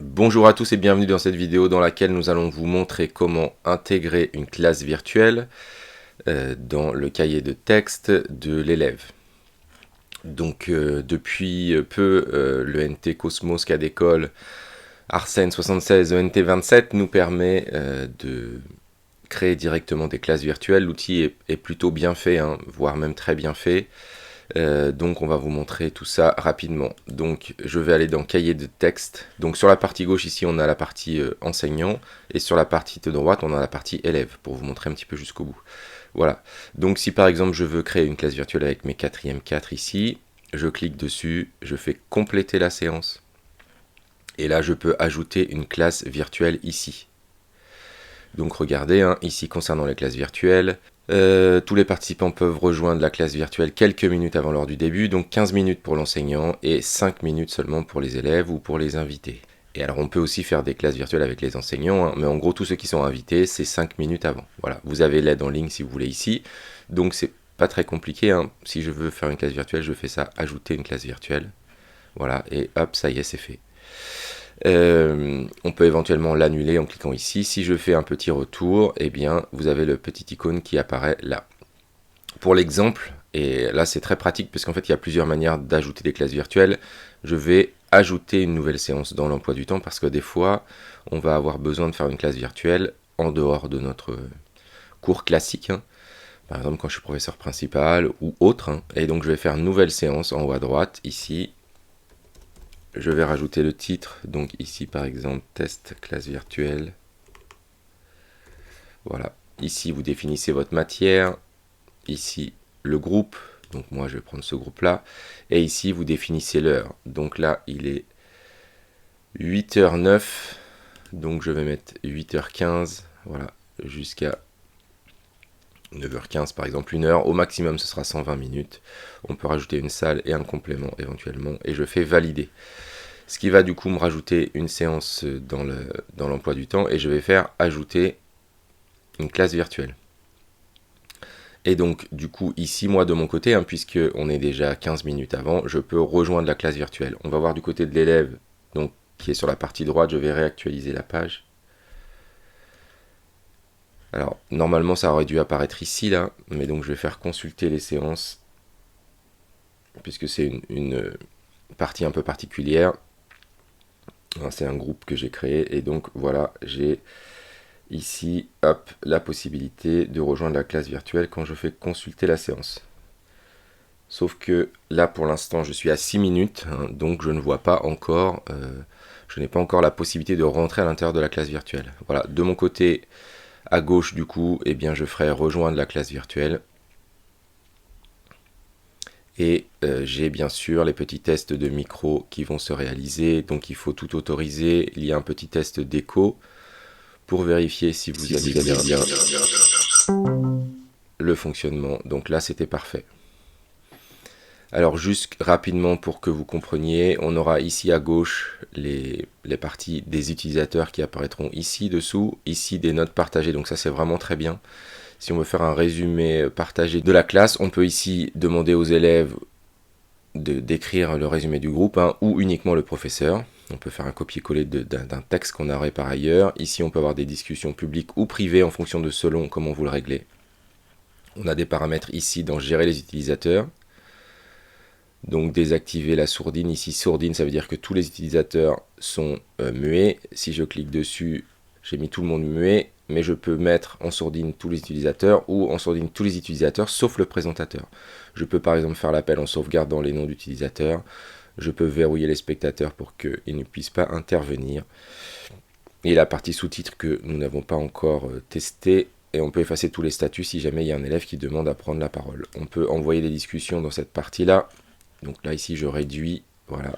Bonjour à tous et bienvenue dans cette vidéo dans laquelle nous allons vous montrer comment intégrer une classe virtuelle dans le cahier de texte de l'élève. Donc depuis peu, le NT Cosmos cas d'école Arsène 76 ENT 27 nous permet de créer directement des classes virtuelles. L'outil est plutôt bien fait, hein, voire même très bien fait. Donc on va vous montrer tout ça rapidement. Donc je vais aller dans cahier de texte. Donc sur la partie gauche ici on a la partie enseignant et sur la partie de droite on a la partie élève pour vous montrer un petit peu jusqu'au bout. Voilà, donc si par exemple je veux créer une classe virtuelle avec mes 4e 4 ici, je clique dessus, je fais compléter la séance et là je peux ajouter une classe virtuelle ici. Donc regardez, hein, ici concernant les classes virtuelles, tous les participants peuvent rejoindre la classe virtuelle quelques minutes avant l'heure du début, donc 15 minutes pour l'enseignant et 5 minutes seulement pour les élèves ou pour les invités. Et alors on peut aussi faire des classes virtuelles avec les enseignants, hein, mais en gros tous ceux qui sont invités, c'est 5 minutes avant. Voilà, vous avez l'aide en ligne si vous voulez ici, donc c'est pas très compliqué, hein. Si je veux faire une classe virtuelle, je fais ça, ajouter une classe virtuelle. Voilà, et hop, ça y est, c'est fait. On peut éventuellement l'annuler en cliquant ici. Si je fais un petit retour, eh bien vous avez le petit icône qui apparaît là. Pour l'exemple, et là c'est très pratique parce qu'en fait il y a plusieurs manières d'ajouter des classes virtuelles, je vais ajouter une nouvelle séance dans l'emploi du temps parce que des fois on va avoir besoin de faire une classe virtuelle en dehors de notre cours classique, hein. Par exemple quand je suis professeur principal ou autre, hein. Et donc je vais faire une nouvelle séance en haut à droite ici. Je vais rajouter le titre, donc ici par exemple test classe virtuelle. Voilà, ici vous définissez votre matière, ici le groupe, donc moi je vais prendre ce groupe là, et ici vous définissez l'heure. Donc là il est 8h09, donc je vais mettre 8h15, voilà, jusqu'à 9h15 par exemple, 1 heure, au maximum ce sera 120 minutes. On peut rajouter une salle et un complément éventuellement, et je fais valider. Ce qui va du coup me rajouter une séance dans l'emploi du temps, et je vais faire ajouter une classe virtuelle. Et donc du coup ici moi de mon côté, hein, puisque on est déjà 15 minutes avant, je peux rejoindre la classe virtuelle. On va voir du côté de l'élève, donc qui est sur la partie droite, je vais réactualiser la page. Alors normalement ça aurait dû apparaître ici là, mais donc je vais faire consulter les séances, puisque c'est une partie un peu particulière. C'est un groupe que j'ai créé, et donc voilà, j'ai ici, hop, la possibilité de rejoindre la classe virtuelle quand je fais consulter la séance. Sauf que là, pour l'instant, je suis à 6 minutes, hein, donc je ne vois pas encore, je n'ai pas encore la possibilité de rentrer à l'intérieur de la classe virtuelle. Voilà, de mon côté, à gauche, du coup, eh bien, je ferai rejoindre la classe virtuelle. Et j'ai bien sûr les petits tests de micro qui vont se réaliser, donc il faut tout autoriser. Il y a un petit test d'écho pour vérifier si vous avez bien le fonctionnement. Donc là c'était parfait. Alors juste rapidement pour que vous compreniez, on aura ici à gauche les parties des utilisateurs qui apparaîtront ici dessous, ici des notes partagées, donc ça c'est vraiment très bien. Si on veut faire un résumé partagé de la classe, on peut ici demander aux élèves d'écrire le résumé du groupe, hein, ou uniquement le professeur. On peut faire un copier-coller d'un texte qu'on aurait par ailleurs. Ici, on peut avoir des discussions publiques ou privées en fonction de selon comment vous le réglez. On a des paramètres ici dans gérer les utilisateurs. Donc désactiver la sourdine. Ici, sourdine, ça veut dire que tous les utilisateurs sont muets. Si je clique dessus, j'ai mis tout le monde muet, mais je peux mettre en sourdine tous les utilisateurs ou en sourdine tous les utilisateurs sauf le présentateur. Je peux par exemple faire l'appel en sauvegardant les noms d'utilisateurs. Je peux verrouiller les spectateurs pour qu'ils ne puissent pas intervenir. Et la partie sous-titres que nous n'avons pas encore testée. Et on peut effacer tous les statuts si jamais il y a un élève qui demande à prendre la parole. On peut envoyer des discussions dans cette partie-là. Donc là, ici, je réduis. Voilà.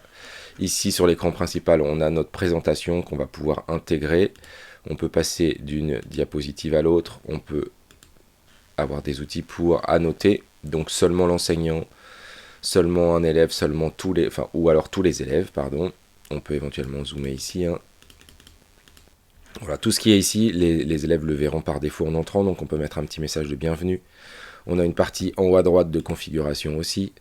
Ici, sur l'écran principal, on a notre présentation qu'on va pouvoir intégrer. On peut passer d'une diapositive à l'autre. On peut avoir des outils pour annoter. Donc seulement l'enseignant, seulement un élève, seulement tous les... Enfin, ou alors tous les élèves, pardon. On peut éventuellement zoomer ici, hein. Voilà, tout ce qui est ici, les élèves le verront par défaut en entrant, donc on peut mettre un petit message de bienvenue. On a une partie en haut à droite de configuration aussi,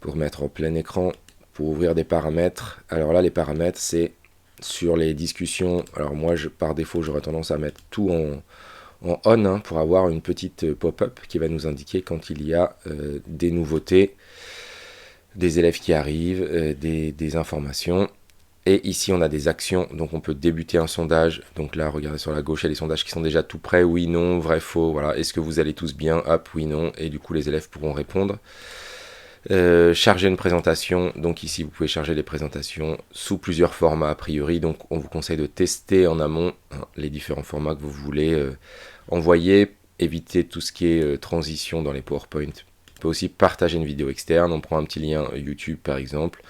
pour mettre en plein écran, pour ouvrir des paramètres. Alors là, les paramètres, c'est sur les discussions. Alors moi, par défaut, j'aurais tendance à mettre tout en on, hein, pour avoir une petite pop-up qui va nous indiquer quand il y a des nouveautés, des élèves qui arrivent, des informations. Et ici, on a des actions, donc on peut débuter un sondage. Donc là, regardez sur la gauche, il y a les sondages qui sont déjà tout prêts, oui, non, vrai, faux, voilà. Est-ce que vous allez tous bien? Hop, oui, non. Et du coup, les élèves pourront répondre. Charger une présentation, donc ici, vous pouvez charger les présentations sous plusieurs formats a priori. Donc, on vous conseille de tester en amont, hein, les différents formats que vous voulez envoyer. Éviter tout ce qui est transition dans les PowerPoint. On peut aussi partager une vidéo externe. On prend un petit lien YouTube, par exemple.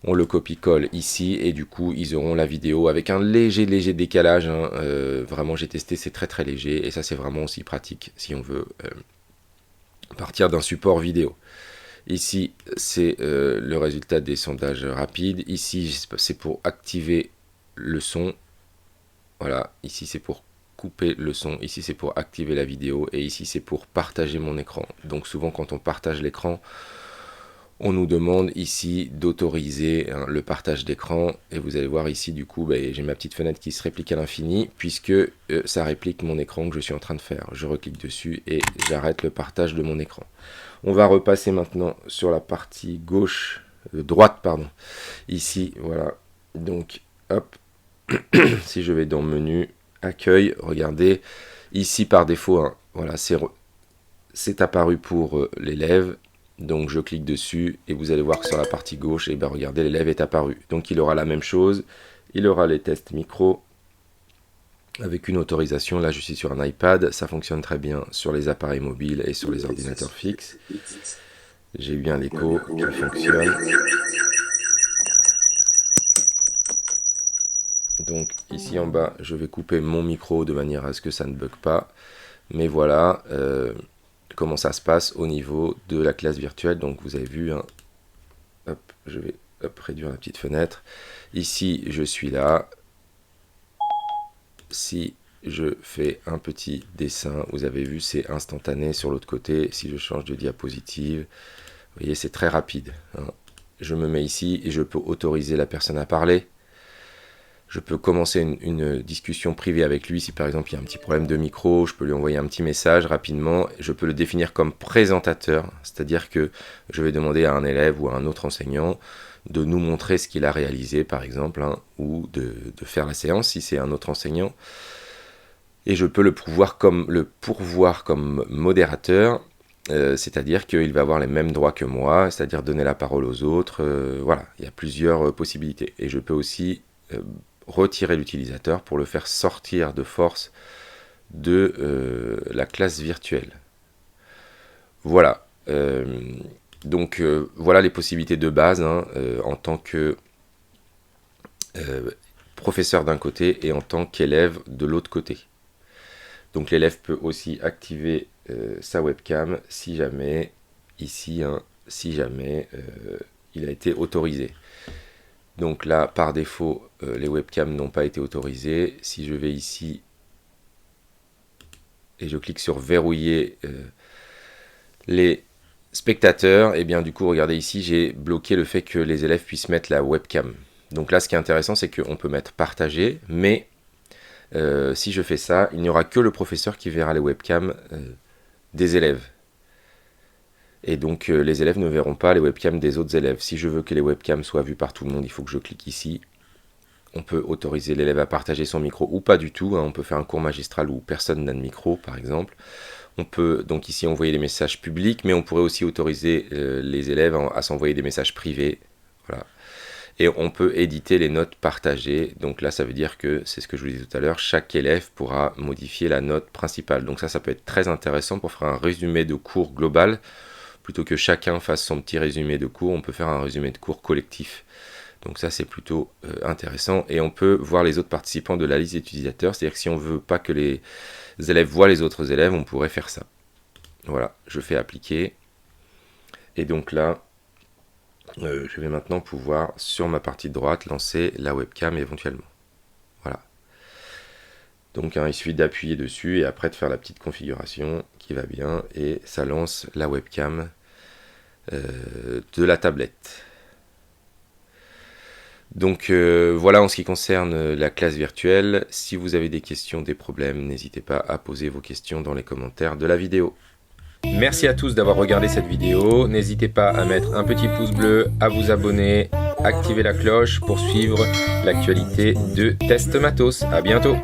On le copie-colle ici et du coup ils auront la vidéo avec un léger décalage, hein. Vraiment j'ai testé, c'est très léger et ça c'est vraiment aussi pratique si on veut partir d'un support vidéo. Ici c'est le résultat des sondages rapides. Ici c'est pour activer le son. Voilà, ici c'est pour couper le son, ici c'est pour activer la vidéo et ici c'est pour partager mon écran. Donc souvent quand on partage l'écran, on nous demande ici d'autoriser, hein, le partage d'écran et vous allez voir ici du coup j'ai ma petite fenêtre qui se réplique à l'infini puisque ça réplique mon écran que je suis en train de faire. Je reclique dessus et j'arrête le partage de mon écran. On va repasser maintenant sur la partie gauche, droite pardon, ici voilà, donc hop, si je vais dans menu accueil, regardez ici par défaut, hein, voilà, c'est apparu pour l'élève. Donc je clique dessus et vous allez voir que sur la partie gauche, et regardez, l'élève est apparu. Donc il aura la même chose, il aura les tests micro avec une autorisation. Là je suis sur un iPad, ça fonctionne très bien sur les appareils mobiles et sur les ordinateurs fixes. J'ai bien l'écho qui fonctionne. Donc ici en bas, je vais couper mon micro de manière à ce que ça ne bug pas. Mais voilà comment ça se passe au niveau de la classe virtuelle. Donc vous avez vu, hein, hop, je vais réduire la petite fenêtre. Ici, je suis là. Si je fais un petit dessin, vous avez vu, c'est instantané. Sur l'autre côté, si je change de diapositive, vous voyez, c'est très rapide, hein. Je me mets ici et je peux autoriser la personne à parler. Je peux commencer une discussion privée avec lui si par exemple il y a un petit problème de micro, je peux lui envoyer un petit message rapidement, je peux le définir comme présentateur, c'est-à-dire que je vais demander à un élève ou à un autre enseignant de nous montrer ce qu'il a réalisé par exemple, hein, ou de faire la séance si c'est un autre enseignant. Et je peux le pourvoir comme modérateur, c'est-à-dire qu'il va avoir les mêmes droits que moi, c'est-à-dire donner la parole aux autres, voilà, il y a plusieurs possibilités. Et je peux aussi retirer l'utilisateur pour le faire sortir de force de la classe virtuelle. Voilà. Donc voilà les possibilités de base, hein, en tant que professeur d'un côté et en tant qu'élève de l'autre côté. Donc l'élève peut aussi activer sa webcam si jamais, ici, hein, si jamais il a été autorisé. Donc là, par défaut, les webcams n'ont pas été autorisées. Si je vais ici et je clique sur verrouiller les spectateurs, et bien du coup, regardez ici, j'ai bloqué le fait que les élèves puissent mettre la webcam. Donc là, ce qui est intéressant, c'est qu'on peut mettre partager, mais si je fais ça, il n'y aura que le professeur qui verra les webcams des élèves. Et donc les élèves ne verront pas les webcams des autres élèves. Si je veux que les webcams soient vues par tout le monde, il faut que je clique ici. On peut autoriser l'élève à partager son micro ou pas du tout, hein. On peut faire un cours magistral où personne n'a de micro par exemple. On peut donc ici envoyer des messages publics, mais on pourrait aussi autoriser les élèves à s'envoyer des messages privés. Voilà. Et on peut éditer les notes partagées. Donc là, ça veut dire que, c'est ce que je vous disais tout à l'heure, chaque élève pourra modifier la note principale. Donc ça peut être très intéressant pour faire un résumé de cours global. Plutôt que chacun fasse son petit résumé de cours, on peut faire un résumé de cours collectif. Donc ça, c'est plutôt intéressant. Et on peut voir les autres participants de la liste d'utilisateurs. C'est-à-dire que si on ne veut pas que les élèves voient les autres élèves, on pourrait faire ça. Voilà, je fais appliquer. Et donc là, je vais maintenant pouvoir, sur ma partie droite, lancer la webcam éventuellement. Voilà. Donc il suffit d'appuyer dessus et après de faire la petite configuration qui va bien et ça lance la webcam de la tablette. Donc voilà en ce qui concerne la classe virtuelle. Si vous avez des questions, des problèmes, n'hésitez pas à poser vos questions dans les commentaires de la vidéo. Merci à tous d'avoir regardé cette vidéo. N'hésitez pas à mettre un petit pouce bleu, à vous abonner, activer la cloche pour suivre l'actualité de Test Matos. À bientôt.